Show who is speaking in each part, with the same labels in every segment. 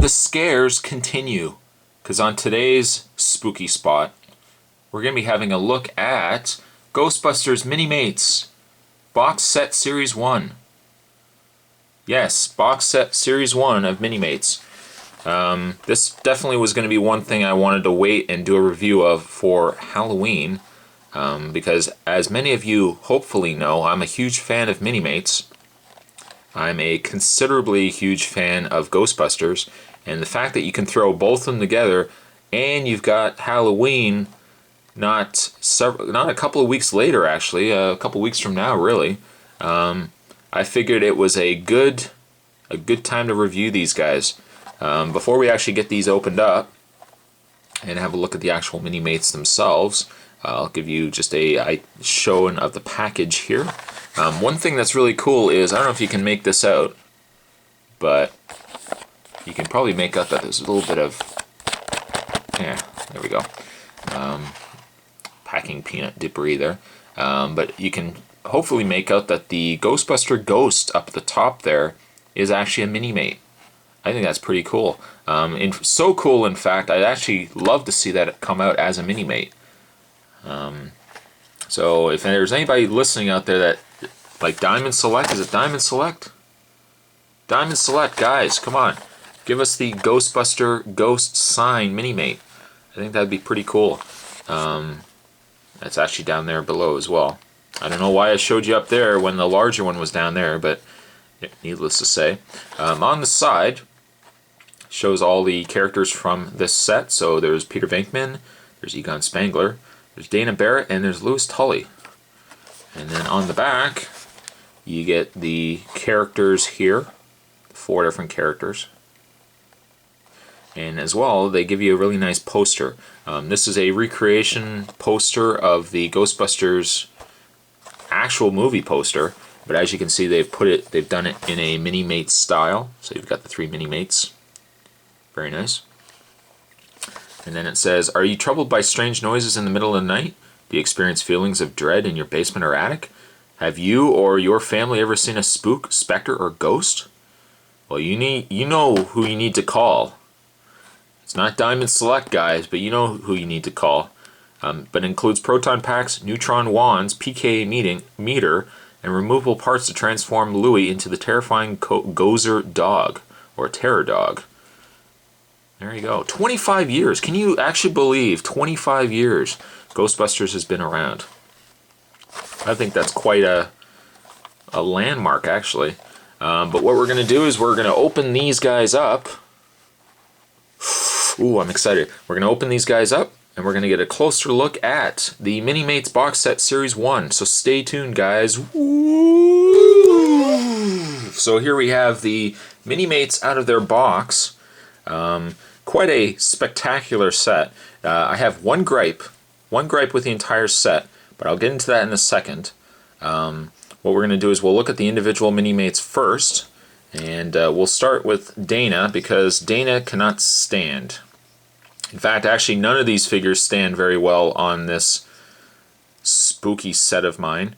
Speaker 1: the scares continue, because on today's spooky spot, we're going to be having a look at Ghostbusters Minimates Box Set Series 1. Yes, Box Set Series 1 of Minimates. This definitely was going to be one thing I wanted to wait and do a review of for Halloween, because as many of you hopefully know, I'm a huge fan of Minimates. I'm a considerably huge fan of Ghostbusters, and the fact that you can throw both of them together and you've got Halloween not a couple of weeks later, actually, a couple of weeks from now, really. I figured it was a good time to review these guys. Before we actually get these opened up and have a look at the actual Minimates themselves, I'll give you just a showing of the package here. One thing that's really cool is, I don't know if you can make this out, but you can probably make out that there's a little bit of, yeah, there we go, packing peanut debris there. But you can hopefully make out that the Ghostbuster ghost up at the top there is actually a Minimate. I think that's pretty cool. So cool, in fact, I'd actually love to see that come out as a Minimate. So if there's anybody listening out there that, like Diamond Select, is it Diamond Select? Diamond Select, guys, come on. Give us the Ghostbuster Ghost Sign Minimate. I think that'd be pretty cool. That's actually down there below as well. I don't know why I showed you up there when the larger one was down there, but needless to say. On the side, shows all the characters from this set. So there's Peter Venkman, there's Egon Spengler, there's Dana Barrett, and there's Tully. And then on the back, you get the characters here, 4 different characters. And as well, they give you a really nice poster. This is a recreation poster of the Ghostbusters actual movie poster, but as you can see, they've done it in a Minimate style. So you've got the 3 Minimates. Very nice. And then it says, "Are you troubled by strange noises in the middle of the night? Do you experience feelings of dread in your basement or attic? Have you or your family ever seen a spook, specter, or ghost? Well, you know who you need to call. It's not Diamond Select, guys, but you know who you need to call. But it includes proton packs, neutron wands, PKA meter, and removable parts to transform Louie into the terrifying Gozer dog, or Terror Dog." There you go. 25 years. Can you actually believe 25 years Ghostbusters has been around? I think that's quite a landmark, actually. But what we're going to do is we're going to open these guys up. Ooh, I'm excited. We're going to open these guys up, and we're going to get a closer look at the Minimates Box Set Series 1. So stay tuned, guys. Woo! So here we have the Minimates out of their box. Quite a spectacular set. I have one gripe with the entire set, but I'll get into that in a second. What we're going to do is we'll look at the individual Minimates first, and we'll start with Dana, because Dana cannot stand. In fact, actually, none of these figures stand very well on this spooky set of mine.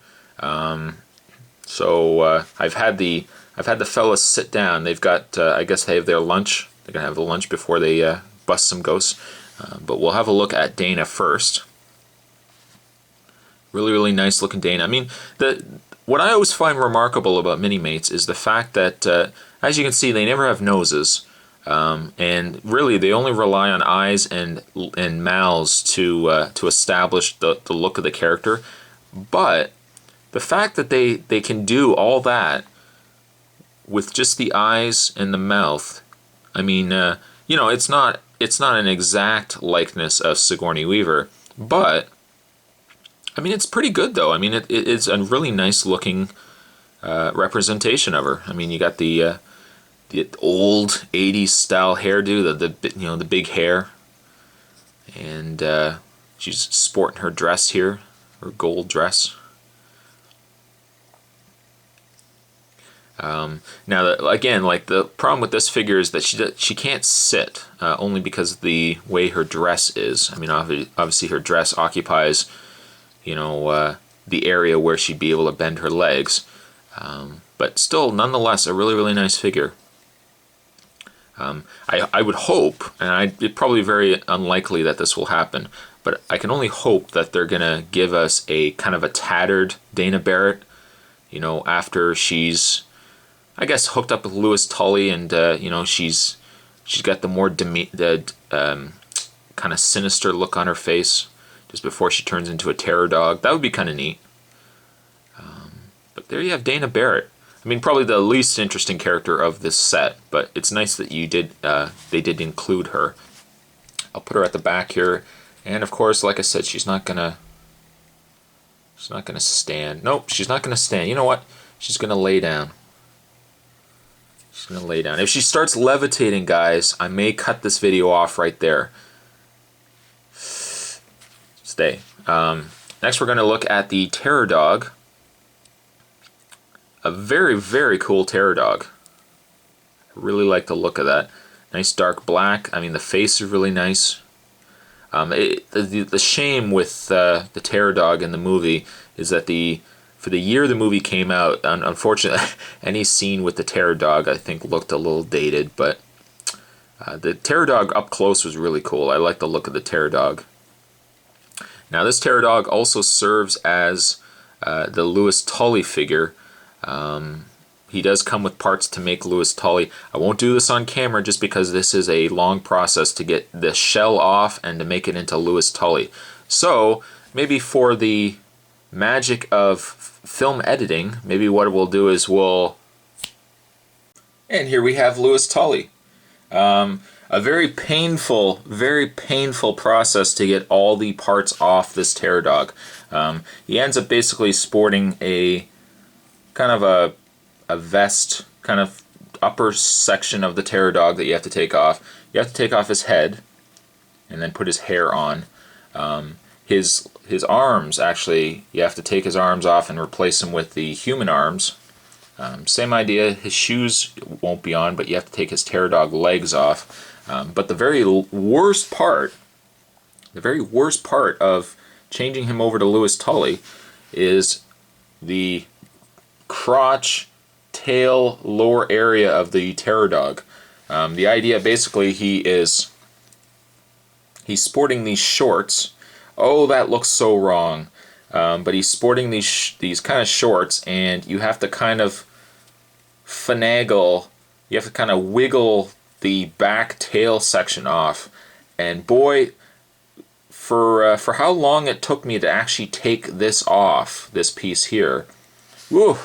Speaker 1: So I've had the fellas sit down. They've got, I guess they have their lunch. They're going to have the lunch before they bust some ghosts. But we'll have a look at Dana first. Really, really nice looking Dana. I mean, what I always find remarkable about Minimates is the fact that, as you can see, they never have noses. And really, they only rely on eyes and mouths to establish the look of the character. But the fact that they can do all that with just the eyes and the mouth, I mean, it's not an exact likeness of Sigourney Weaver, but I mean, it's pretty good though. I mean, it's a really nice looking representation of her. I mean, you got the old '80s style hairdo, the big hair, and she's sporting her dress here, her gold dress. Now, again, like the problem with this figure is that she can't sit, only because of the way her dress is. I mean, obviously her dress occupies, the area where she'd be able to bend her legs. But still, nonetheless, a really, really nice figure. I would hope, and it's probably very unlikely that this will happen, but I can only hope that they're gonna give us a kind of a tattered Dana Barrett, you know, after she's, I guess, hooked up with Louis Tully, and you know, she's got the more kind of sinister look on her face just before she turns into a terror dog. That would be kind of neat. But there you have Dana Barrett. I mean, probably the least interesting character of this set, but it's nice that they did include her. I'll put her at the back here, and of course, like I said, she's not gonna stand. Nope, she's not gonna stand. You know what? She's gonna lay down. She's gonna lay down. If she starts levitating, guys, I may cut this video off right there. Stay. Next, we're gonna look at the Terror Dog. A very, very cool Terror Dog. I really like the look of that. Nice dark black. I mean, the face is really nice. The shame with the Terror Dog in the movie is that for the year the movie came out, unfortunately, any scene with the Terror Dog I think looked a little dated, but the Terror Dog up close was really cool. I like the look of the Terror Dog. Now this Terror Dog also serves as the Louis Tully figure. He does come with parts to make Louis Tully. I won't do this on camera just because this is a long process to get the shell off and to make it into Louis Tully. So maybe for the magic of film editing, maybe what we'll do is and here we have Louis Tully. A very painful process to get all the parts off this Terror Dog. He ends up basically sporting a kind of a vest, kind of upper section of the Terror Dog that you have to take off. You have to take off his head and then put his hair on. His arms, actually, you have to take his arms off and replace them with the human arms. Same idea, his shoes won't be on, but you have to take his Terror Dog legs off. But the very worst part of changing him over to Louis Tully is the crotch, tail, lower area of the Terror Dog. The idea, basically, he's sporting these shorts. Oh, that looks so wrong. But he's sporting these kind of shorts, and you have to kind of finagle, you have to kind of wiggle the back tail section off. And boy, for how long it took me to actually take this off, this piece here, whew,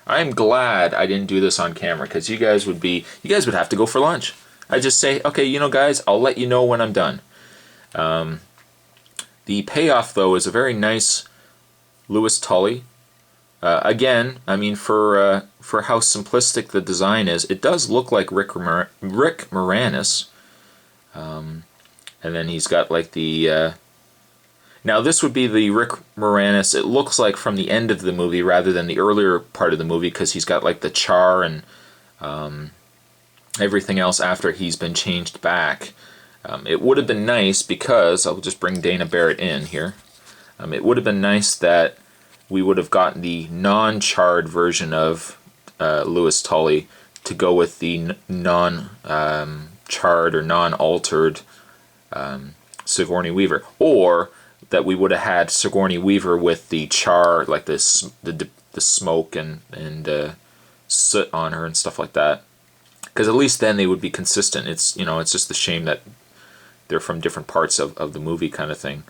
Speaker 1: I'm glad I didn't do this on camera, because you guys would have to go for lunch. I just say, okay, you know, guys, I'll let you know when I'm done. The payoff, though, is a very nice Louis Tully. Again, I mean, for how simplistic the design is, it does look like Rick Moranis. And then he's got like the... now this would be the Rick Moranis, it looks like, from the end of the movie rather than the earlier part of the movie, because he's got like the char and everything else after he's been changed back. It would have been nice, because, I'll just bring Dana Barrett in here, it would have been nice that we would have gotten the non-charred version of Louis Tully to go with the non-charred or non-altered Sigourney Weaver, or that we would have had Sigourney Weaver with the char, like the smoke and soot on her and stuff like that, because at least then they would be consistent. It's, you know, it's just a shame that they're from different parts of the movie, kind of thing.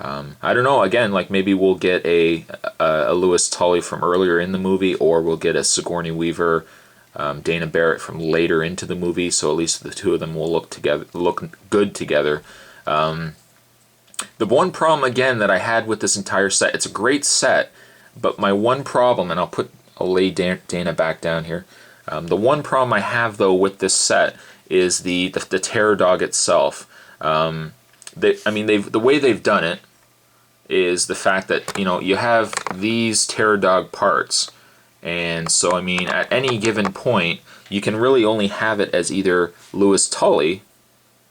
Speaker 1: I don't know, again, like maybe we'll get a Louis Tully from earlier in the movie, or we'll get a Sigourney Weaver, Dana Barrett from later into the movie, so at least the two of them will look good together. The one problem, again, that I had with this entire set, it's a great set, but my one problem, and I'll lay Dana back down here, the one problem I have, though, with this set is the Terror Dog itself. The way they've done it is the fact that, you know, you have these Terror Dog parts, and so, I mean, at any given point, you can really only have it as either Louis Tully,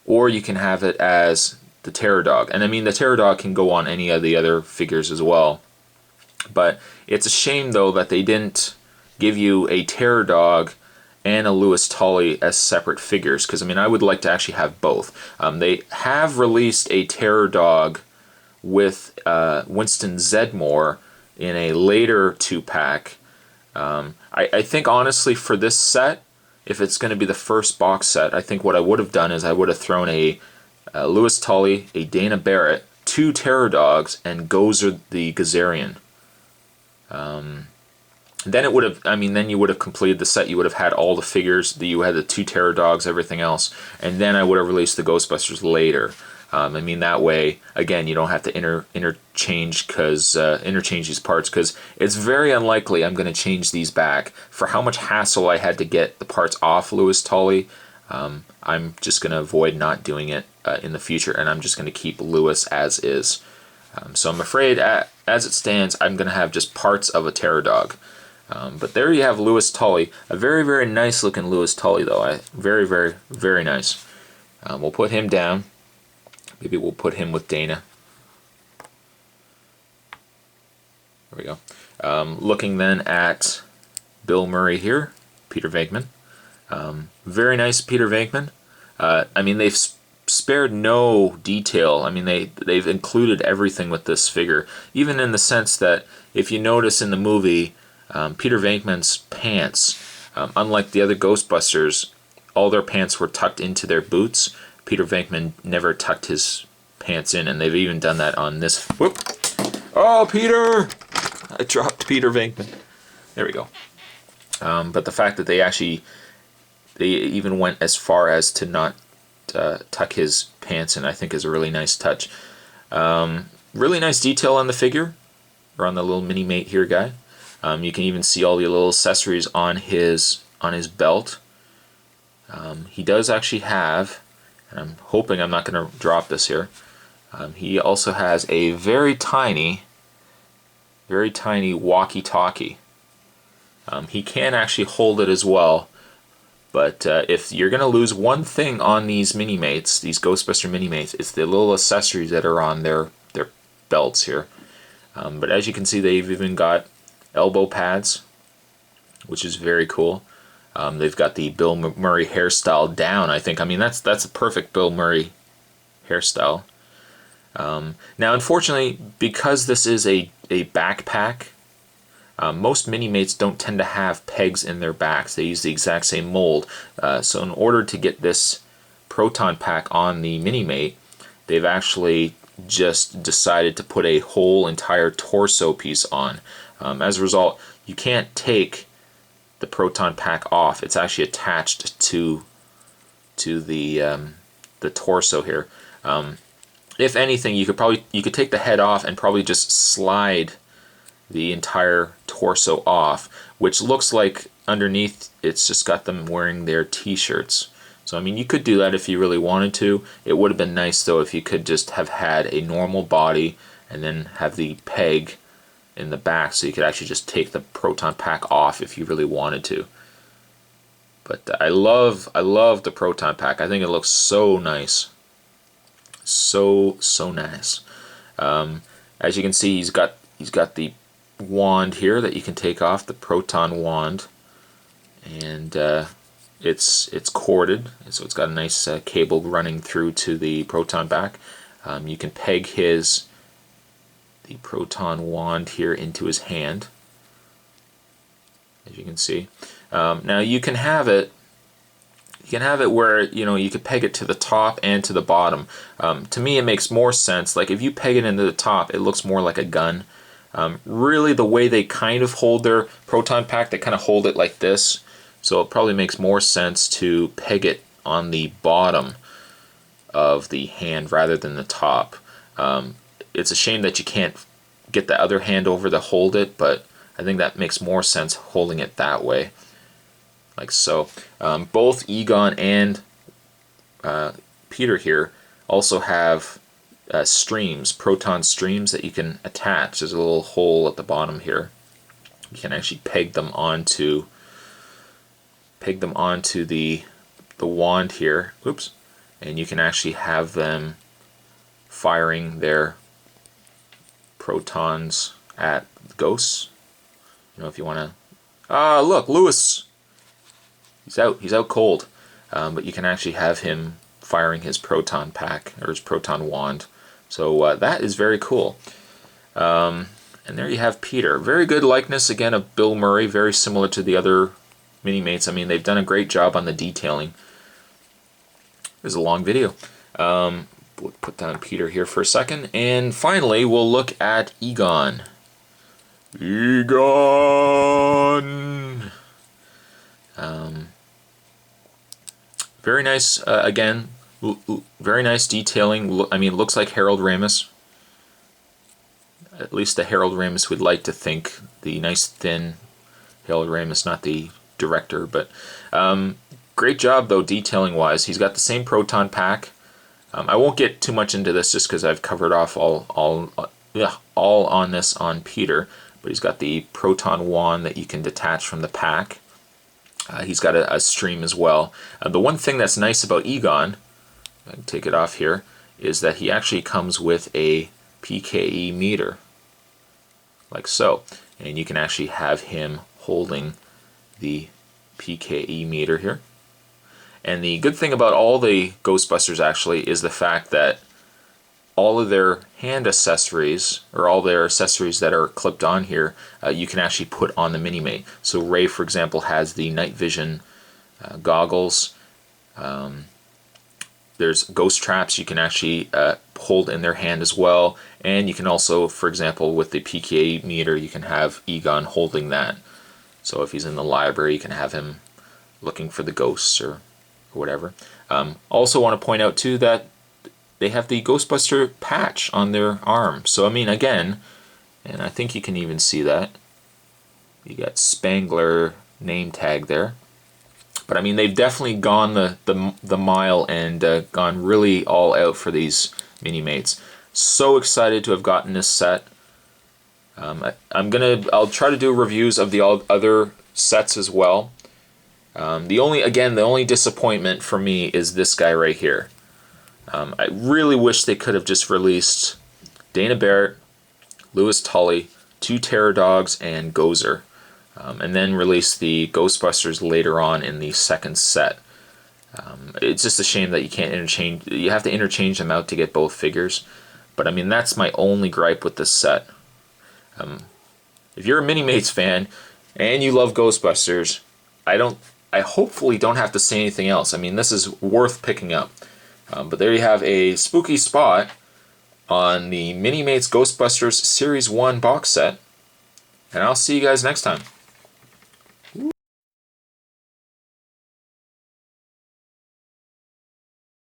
Speaker 1: or you can have it as the Terror Dog. And I mean, the Terror Dog can go on any of the other figures as well. But it's a shame, though, that they didn't give you a Terror Dog and a Lewis Tully as separate figures, because I mean I would like to actually have both. They have released a Terror Dog with Winston Zedmore in a later 2-pack. I think honestly for this set, if it's going to be the first box set, I think what I would have done is I would have thrown a Lewis Tully, a Dana Barrett, 2 Terror Dogs, and Gozer the Gazarian. Then it would have, I mean, then you would have completed the set. You would have had all the figures. You had the 2 Terror Dogs, everything else, and then I would have released the Ghostbusters later. I mean, that way, again, you don't have to interchange these parts, because it's very unlikely I'm going to change these back. For how much hassle I had to get the parts off Lewis Tully, I'm just going to avoid not doing it in the future, and I'm just going to keep Lewis as is. So I'm afraid, as it stands, I'm going to have just parts of a Terror Dog. But there you have Lewis Tully. A very, very nice looking Lewis Tully, though. Very, very, very nice. We'll put him down. Maybe we'll put him with Dana. There we go. Looking then at Bill Murray here, Peter Venkman. Very nice Peter Venkman. I mean, they've spared no detail. I mean, they've included everything with this figure, even in the sense that if you notice in the movie, Peter Venkman's pants, unlike the other Ghostbusters, all their pants were tucked into their boots. Peter Venkman never tucked his pants in, and they've even done that on this. Whoop! Oh, Peter! I dropped Peter Venkman. There we go. But the fact that they even went as far as to not tuck his pants in, I think is a really nice touch. Really nice detail on the figure, or on the little mini-mate here guy. You can even see all the little accessories on his belt. He does actually have, and I'm hoping I'm not going to drop this here, he also has a very tiny walkie-talkie. He can actually hold it as well, but if you're going to lose one thing on these Minimates, these Ghostbuster Minimates, it's the little accessories that are on their belts here. But as you can see, they've even got elbow pads, which is very cool. They've got the Bill Murray hairstyle down, I think. I mean, that's a perfect Bill Murray hairstyle. Now, unfortunately, because this is a backpack, most Minimates don't tend to have pegs in their backs. They use the exact same mold. So in order to get this proton pack on the Minimate, they've actually just decided to put a whole entire torso piece on. As a result, you can't take the proton pack off. It's actually attached to the torso here. If anything, you could take the head off and probably just slide the entire torso off, which looks like underneath it's just got them wearing their t-shirts. So I mean, you could do that if you really wanted to. It would have been nice though if you could just have had a normal body and then have the peg in the back, so you could actually just take the proton pack off if you really wanted to. But I love the proton pack. I think it looks so nice, so nice. As you can see, he's got the wand here that you can take off, the proton wand, and it's corded, so it's got a nice cable running through to the proton pack. You can peg the proton wand here into his hand, as you can see. Now you can have it where you could peg it to the top and to the bottom. To me, it makes more sense. Like if you peg it into the top, it looks more like a gun. Really, the way they kind of hold their proton pack, they kind of hold it like this. So it probably makes more sense to peg it on the bottom of the hand rather than the top. It's a shame that you can't get the other hand over to hold it, but I think that makes more sense holding it that way, like so. Both Egon and Peter here also have proton streams that you can attach. There's a little hole at the bottom here. You can actually peg them onto the wand here. Oops. And you can actually have them firing their protons at ghosts. If you want to... look, Lewis He's out cold. But you can actually have him firing his proton pack, or his proton wand. So that is very cool. And there you have Peter. Very good likeness, again, of Bill Murray, very similar to the other Minimates. I mean, they've done a great job on the detailing. There's a long video. We'll put down Peter here for a second. And finally, we'll look at Egon. Egon! Very nice, again, very nice detailing. I mean, looks like Harold Ramis. At least the Harold Ramis would like to think. The nice thin Harold Ramis, not the director. But great job, though, detailing-wise. He's got the same proton pack. I won't get too much into this just because I've covered off all on this on Peter. But he's got the proton wand that you can detach from the pack. He's got a stream as well. The one thing that's nice about Egon, I can take it off here, is that he actually comes with a PKE meter, like so. And you can actually have him holding the PKE meter here. And the good thing about all the Ghostbusters actually is the fact that all of their hand accessories, or all their accessories that are clipped on here, you can actually put on the Minimate. So Ray, for example, has the night vision goggles. There's ghost traps you can actually hold in their hand as well. And you can also, for example, with the PKA meter, you can have Egon holding that. So if he's in the library, you can have him looking for the ghosts or whatever. Also want to point out too that they have the Ghostbuster patch on their arm. So I mean, again, and I think you can even see that, you got Spengler name tag there. But I mean, they've definitely gone the mile and gone really all out for these Minimates. So excited to have gotten this set. I'll try to do reviews of the other sets as well. The only disappointment for me is this guy right here. I really wish they could have just released Dana Barrett, Louis Tully, 2 Terror Dogs, and Gozer. And then release the Ghostbusters later on in the second set. It's just a shame that you can't interchange. You have to interchange them out to get both figures. But I mean, that's my only gripe with this set. If you're a Minimates fan and you love Ghostbusters, I hopefully don't have to say anything else. I mean, this is worth picking up. But there you have a spooky spot on the Minimates Ghostbusters Series 1 box set. And I'll see you guys next time.